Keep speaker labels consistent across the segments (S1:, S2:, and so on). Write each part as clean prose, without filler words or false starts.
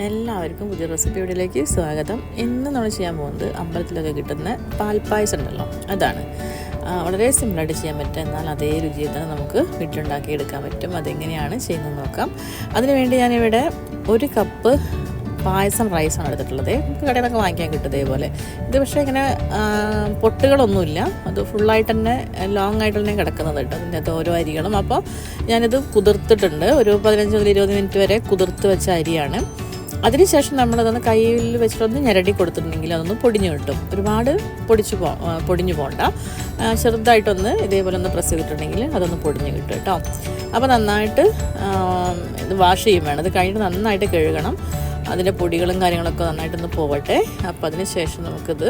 S1: എല്ലാവർക്കും പുതിയ റെസിപ്പി വീഡിയോയിലേക്ക് സ്വാഗതം. ഇന്ന് നമ്മൾ ചെയ്യാൻ പോകുന്നത് അമ്പലത്തിലൊക്കെ കിട്ടുന്ന പാൽപ്പായസം ഉണ്ടല്ലോ, അതാണ്. വളരെ സിമ്പിളായിട്ട് ചെയ്യാൻ പറ്റും, എന്നാൽ അതേ രുചിയിൽ തന്നെ നമുക്ക് വീട്ടിലുണ്ടാക്കി എടുക്കാൻ പറ്റും. അതെങ്ങനെയാണ് ചെയ്യുന്നത് നോക്കാം. അതിനുവേണ്ടി ഞാനിവിടെ 1 കപ്പ് പായസം റൈസാണ് എടുത്തിട്ടുള്ളത്. നമുക്ക് കടയിലൊക്കെ വാങ്ങിക്കാൻ കിട്ടും ഇതേപോലെ. ഇത് പക്ഷേ ഇങ്ങനെ പൊട്ടുകളൊന്നുമില്ല, അത് ഫുള്ളായിട്ട് തന്നെ ലോങ് ആയിട്ട് തന്നെ കിടക്കുന്നത് കേട്ടോ, അതിൻ്റെ അകത്ത് ഓരോ അരികളും. അപ്പോൾ ഞാനിത് കുതിർത്തിട്ടുണ്ട്, ഒരു 15 മുതൽ 20 മിനിറ്റ് വരെ കുതിർത്ത് വെച്ച അരിയാണ്. അതിനുശേഷം നമ്മളതൊന്ന് കയ്യിൽ വെച്ചിട്ടൊന്ന് ഞെരടി കൊടുത്തിട്ടുണ്ടെങ്കിൽ അതൊന്ന് പൊടിഞ്ഞു കിട്ടും. ഒരുപാട് പൊടിഞ്ഞു പോകണ്ട, ചെറുതായിട്ടൊന്ന് ഇതേപോലെ ഒന്ന് പ്രസ് ചെയ്തിട്ടുണ്ടെങ്കിൽ അതൊന്ന് പൊടിഞ്ഞു കിട്ടും കേട്ടോ. അപ്പോൾ നന്നായിട്ട് ഇത് വാഷ് ചെയ്യും വേണം. അത് കഴിഞ്ഞിട്ട് നന്നായിട്ട് കഴുകണം, അതിൻ്റെ പൊടികളും കാര്യങ്ങളൊക്കെ നന്നായിട്ടൊന്ന് പോവട്ടെ. അപ്പോൾ അതിന് ശേഷം നമുക്കിത്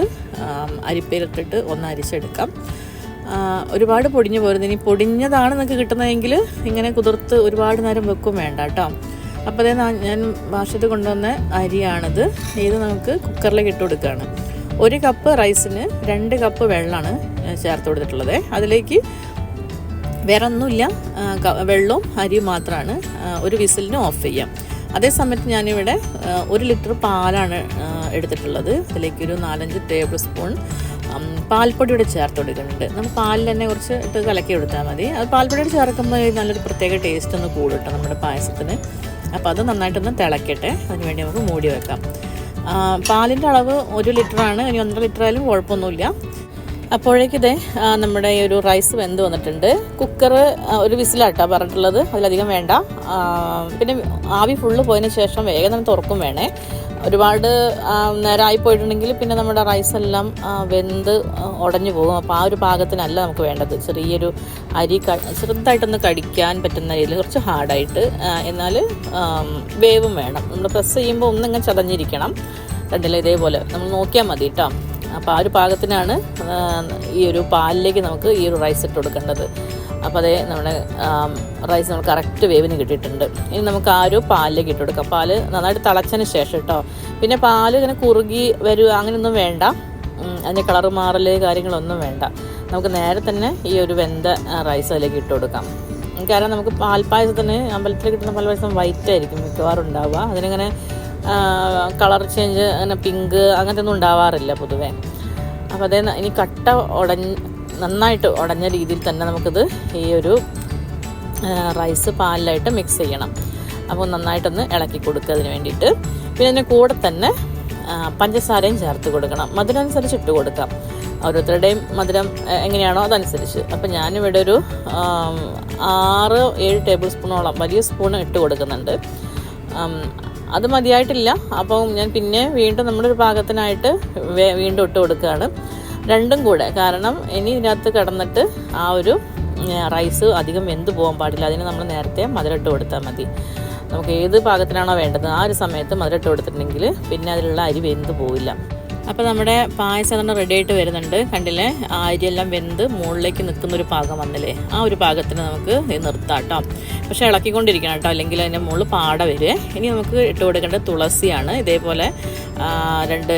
S1: അരിപ്പയിലിട്ടിട്ട് ഒന്ന് അരിച്ചെടുക്കാം. ഒരുപാട് പൊടിഞ്ഞു പോരുന്നത്, ഇനി പൊടിഞ്ഞതാണ് നിങ്ങൾക്ക് കിട്ടുന്നതെങ്കിൽ ഇങ്ങനെ കുതിർത്ത് ഒരുപാട് നേരം വെക്കും വേണ്ട കേട്ടോ. അപ്പോൾ അതേ ഞാൻ വാഷ് ചെയ്ത് കൊണ്ടുവന്ന അരിയാണിത്. ഇത് നമുക്ക് കുക്കറിലേക്ക് ഇട്ട് കൊടുക്കുകയാണ്. 1 കപ്പ് റൈസിന് 2 കപ്പ് വെള്ളമാണ് ചേർത്ത് കൊടുത്തിട്ടുള്ളത്. അതിലേക്ക് വേറെ ഒന്നുമില്ല, വെള്ളവും അരിയും മാത്രമാണ്. ഒരു വിസിലിന് ഓഫ് ചെയ്യാം. അതേ സമയത്ത് ഞാനിവിടെ 1 ലിറ്റർ പാലാണ് എടുത്തിട്ടുള്ളത്. അതിലേക്കൊരു 4-5 ടേബിൾ സ്പൂൺ പാൽപ്പൊടിയോടെ ചേർത്ത് കൊടുക്കുന്നുണ്ട്. നമുക്ക് പാലിൽ തന്നെ കുറച്ച് ഇട്ട് കലക്കി കൊടുത്താൽ മതി. അത് പാൽപ്പൊടിയോട് ചേർക്കുമ്പോൾ നല്ലൊരു പ്രത്യേക ടേസ്റ്റ് ഒന്ന് കൂടും കേട്ടോ നമ്മുടെ പായസത്തിന്. അപ്പോൾ അത് നന്നായിട്ടൊന്ന് തിളക്കട്ടെ, അതിനുവേണ്ടി നമുക്ക് മൂടി വെക്കാം. പാലിൻ്റെ അളവ് 1 ലിറ്ററാണ്, ഇനി 1.5 ലിറ്റർ ആയാലും കുഴപ്പമൊന്നുമില്ല. അപ്പോഴേക്കിതേ നമ്മുടെ ഈ ഒരു റൈസ് വെന്ത് വന്നിട്ടുണ്ട്. കുക്കർ ഒരു വിസിലാട്ടോ പറഞ്ഞിട്ടുള്ളത്, അതിലധികം വേണ്ട. പിന്നെ ആവി ഫുള്ള് പോയതിന് ശേഷം വേഗം തന്നെ തുറക്കും വേണേ. ഒരുപാട് നേരം ആയിപ്പോയിട്ടുണ്ടെങ്കിൽ പിന്നെ നമ്മുടെ റൈസെല്ലാം വെന്ത് ഉടഞ്ഞു പോകും. അപ്പോൾ ആ ഒരു പാകത്തിനല്ല നമുക്ക് വേണ്ടത്. ചെറിയൊരു അരി ചെറുതായിട്ടൊന്ന് കടിക്കാൻ പറ്റുന്ന രീതിയിൽ, കുറച്ച് ഹാർഡായിട്ട്, എന്നാൽ വേവും വേണം. നമ്മൾ പ്രസ് ചെയ്യുമ്പോൾ ഒന്നിങ്ങനെ ചതഞ്ഞിരിക്കണം. കണ്ടില്ല, ഇതേപോലെ നമ്മൾ നോക്കിയാൽ മതി കേട്ടോ. അപ്പോൾ ആ ഒരു പാകത്തിനാണ് ഈ ഒരു പാലിലേക്ക് നമുക്ക് ഈ ഒരു റൈസ് ഇട്ട് കൊടുക്കേണ്ടത്. അപ്പോൾ അതേ നമ്മുടെ റൈസ് നമ്മൾ കറക്റ്റ് വേവിന് കിട്ടിയിട്ടുണ്ട്. ഇനി നമുക്ക് ആ ഒരു പാലിലേക്ക് ഇട്ട് കൊടുക്കാം. പാല് നന്നായിട്ട് തിളച്ചതിന് ശേഷം കേട്ടോ. പിന്നെ പാല് ഇങ്ങനെ കുറുകി വരിക അങ്ങനെയൊന്നും വേണ്ട, അതിൻ്റെ കളറ് മാറൽ കാര്യങ്ങളൊന്നും വേണ്ട. നമുക്ക് നേരെ തന്നെ ഈ ഒരു വെന്ത റൈസ് അതിലേക്ക് ഇട്ട് കൊടുക്കാം. കാരണം നമുക്ക് പാൽപ്പായസത്തിന് അമ്പലത്തിൽ കിട്ടുന്ന പാൽപ്പായസം വൈറ്റ് ആയിരിക്കും മിക്കവാറും ഉണ്ടാവുക. അതിനിങ്ങനെ കളർ ചേഞ്ച്, അങ്ങനെ പിങ്ക് അങ്ങനത്തെ ഒന്നും ഉണ്ടാവാറില്ല പൊതുവേ. അപ്പോൾ അതേ ഇനി കട്ട നന്നായിട്ട് ഉടഞ്ഞ രീതിയിൽ തന്നെ നമുക്കിത് ഈ ഒരു റൈസ് പാലിലായിട്ട് മിക്സ് ചെയ്യണം. അപ്പോൾ നന്നായിട്ടൊന്ന് ഇളക്കി കൊടുക്കുക അതിന് വേണ്ടിയിട്ട്. പിന്നെ അതിൻ്റെ കൂടെ തന്നെ പഞ്ചസാരയും ചേർത്ത് കൊടുക്കണം. മധുരം അനുസരിച്ച് ഇട്ട് കൊടുക്കാം, ഓരോരുത്തരുടെയും മധുരം എങ്ങനെയാണോ അതനുസരിച്ച്. അപ്പോൾ ഞാനിവിടെ ഒരു 6-7 ടേബിൾ സ്പൂണോളം വലിയ സ്പൂൺ ഇട്ട് കൊടുക്കുന്നുണ്ട്. അത് മതിയായിട്ടില്ല, അപ്പം ഞാൻ പിന്നെ വീണ്ടും നമ്മുടെ ഒരു പാകത്തിനായിട്ട് വീണ്ടും ഇട്ട് കൊടുക്കുകയാണ്, രണ്ടും കൂടെ. കാരണം ഇനി ഇതിനകത്ത് കിടന്നിട്ട് ആ ഒരു റൈസ് അധികം വെന്ത് പോകാൻ പാടില്ല. അതിന് നമ്മൾ നേരത്തെ മധുരം ഇട്ട് കൊടുത്താൽ മതി. നമുക്ക് ഏത് പാകത്തിനാണോ വേണ്ടത് ആ ഒരു സമയത്ത് മധുരം ഇട്ട് കൊടുത്തിട്ടുണ്ടെങ്കിൽ പിന്നെ അതിലുള്ള അരി വെന്ത് പോവില്ല. അപ്പോൾ നമ്മുടെ പായസം തന്നെ റെഡി ആയിട്ട് വരുന്നുണ്ട്. കണ്ടില്ലേ, ആ അരിയെല്ലാം വെന്ത് മുകളിലേക്ക് നിൽക്കുന്നൊരു പാകം വന്നില്ലേ, ആ ഒരു പാകത്തിന് നമുക്ക് നിർത്താം കേട്ടോ. പക്ഷേ ഇളക്കിക്കൊണ്ടിരിക്കണം കേട്ടോ, അല്ലെങ്കിൽ അതിൻ്റെ മുകളിൽ പാട വരും. ഇനി നമുക്ക് ഇട്ട് കൊടുക്കേണ്ടത് തുളസിയാണ്. ഇതേപോലെ 2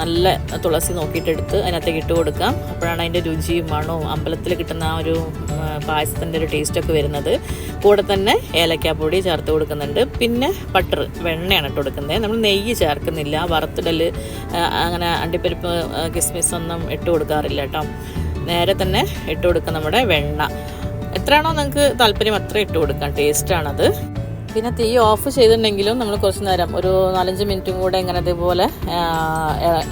S1: നല്ല തുളസി നോക്കിയിട്ടെടുത്ത് അതിനകത്തേക്ക് ഇട്ട് കൊടുക്കാം. അപ്പോഴാണ് അതിൻ്റെ രുചിയും മണവും അമ്പലത്തിൽ കിട്ടുന്ന ആ ഒരു പായസത്തിൻ്റെ ഒരു ടേസ്റ്റൊക്കെ വരുന്നത്. കൂടെ തന്നെ ഏലക്കാപ്പൊടി ചേർത്ത് കൊടുക്കുന്നുണ്ട്. പിന്നെ ബട്ടർ, വെണ്ണയാണ് ഇട്ട് കൊടുക്കുന്നത്. നമ്മൾ നെയ്യ് ചേർക്കുന്നില്ല, വറുത്തിടൽ അങ്ങനെ അണ്ടിപ്പരിപ്പ് കിസ്മിസ് ഒന്നും ഇട്ട് കൊടുക്കാറില്ല കേട്ടോ. നേരെ തന്നെ ഇട്ട് കൊടുക്കുക നമ്മുടെ വെണ്ണ. എത്രയാണോ നിങ്ങൾക്ക് താല്പര്യം അത്ര ഇട്ട് കൊടുക്കാം, ടേസ്റ്റാണത്. പിന്നെ തീ ഓഫ് ചെയ്തിട്ടുണ്ടെങ്കിലും നമ്മൾ കുറച്ച് നേരം ഒരു 4-5 മിനിറ്റും കൂടെ ഇങ്ങനെ ഇതേപോലെ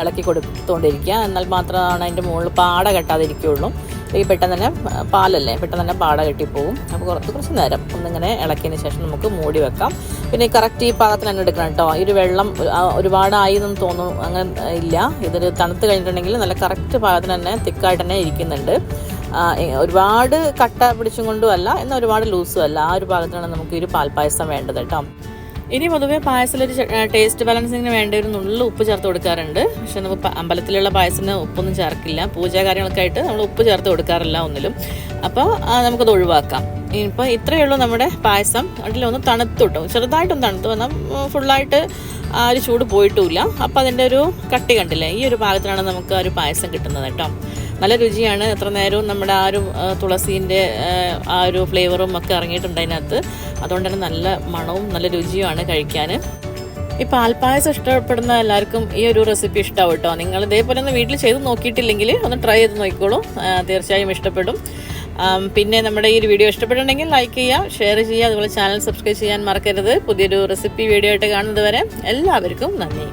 S1: ഇളക്കി കൊടുത്തുകൊണ്ടിരിക്കുക. എന്നാൽ മാത്രമാണ് അതിൻ്റെ മുകളിൽ പാട കെട്ടാതിരിക്കുകയുള്ളൂ. ഈ പെട്ടെന്ന് തന്നെ പാലല്ലേ, പെട്ടെന്ന് തന്നെ പാട കെട്ടിപ്പോവും. അപ്പോൾ കുറച്ച് നേരം ഒന്നിങ്ങനെ ഇളക്കിയതിന് ശേഷം നമുക്ക് മൂടി വെക്കാം. പിന്നെ കറക്റ്റ് ഈ പാകത്തിന് തന്നെ എടുക്കണം കേട്ടോ. ഈ ഒരു വെള്ളം ഒരുപാടായി എന്നും തോന്നും, അങ്ങനെ ഇല്ല. ഇതൊരു തണുത്ത് കഴിഞ്ഞിട്ടുണ്ടെങ്കിൽ നല്ല കറക്റ്റ് പാകത്തിന് തന്നെ തിക്കായിട്ട് തന്നെ ഇരിക്കുന്നുണ്ട്. ഒരുപാട് കട്ട പിടിച്ചും കൊണ്ടും അല്ല, എന്നാൽ ഒരുപാട് ലൂസും അല്ല. ആ ഒരു പാകത്തിനാണ് നമുക്ക് ഈ ഒരു പാൽപ്പായസം വേണ്ടത് കേട്ടോ. ഇനി പൊതുവേ പായസത്തിലൊരു ടേസ്റ്റ് ബാലൻസിങ്ങിന് വേണ്ട ഒരു നുള്ളിൽ ഉപ്പ് ചേർത്ത് കൊടുക്കാറുണ്ട്. പക്ഷെ നമുക്ക് അമ്പലത്തിലുള്ള പായസത്തിന് ഉപ്പൊന്നും ചേർക്കില്ല. പൂജ കാര്യങ്ങളൊക്കെ ആയിട്ട് നമ്മൾ ഉപ്പ് ചേർത്ത് കൊടുക്കാറില്ല ഒന്നിലും. അപ്പോൾ നമുക്കത് ഒഴിവാക്കാം. ഇനിയിപ്പോൾ ഇത്രയേ ഉള്ളൂ നമ്മുടെ പായസം. അതിലൊന്ന് തണുത്തു കിട്ടും, ചെറുതായിട്ടൊന്ന് തണുത്തു വന്നാൽ ഫുള്ളായിട്ട് ആ ഒരു ചൂട് പോയിട്ടുമില്ല. അപ്പോൾ അതിൻ്റെ ഒരു കട്ടി കണ്ടില്ലേ, ഈ ഒരു പാകത്തിനാണ് നമുക്ക് ആ ഒരു പായസം കിട്ടുന്നത് കേട്ടോ. നല്ല രുചിയാണ്. എത്ര നേരവും നമ്മുടെ ആ ഒരു തുളസീൻ്റെ ആ ഒരു ഫ്ലേവറും ഒക്കെ ഇറങ്ങിയിട്ടുണ്ട് അതിനകത്ത്. അതുകൊണ്ട് തന്നെ നല്ല മണവും നല്ല രുചിയുമാണ് കഴിക്കാൻ. ഈ പാൽപ്പായസം ഇഷ്ടപ്പെടുന്ന എല്ലാവർക്കും ഈ ഒരു റെസിപ്പി ഇഷ്ടമാവും കേട്ടോ. നിങ്ങൾ ഇതേപോലെ ഒന്ന് വീട്ടിൽ ചെയ്ത് നോക്കിയിട്ടില്ലെങ്കിൽ ഒന്ന് ട്രൈ ചെയ്ത് നോക്കിക്കോളൂ, തീർച്ചയായും ഇഷ്ടപ്പെടും. പിന്നെ നമ്മുടെ ഈ ഒരു വീഡിയോ ഇഷ്ടപ്പെട്ടിട്ടുണ്ടെങ്കിൽ ലൈക്ക് ചെയ്യുക, ഷെയർ ചെയ്യുക, അതുപോലെ ചാനൽ സബ്സ്ക്രൈബ് ചെയ്യാൻ മറക്കരുത്. പുതിയൊരു റെസിപ്പി വീഡിയോ ആയിട്ട് കാണുന്നത് വരെ എല്ലാവർക്കും നന്ദി.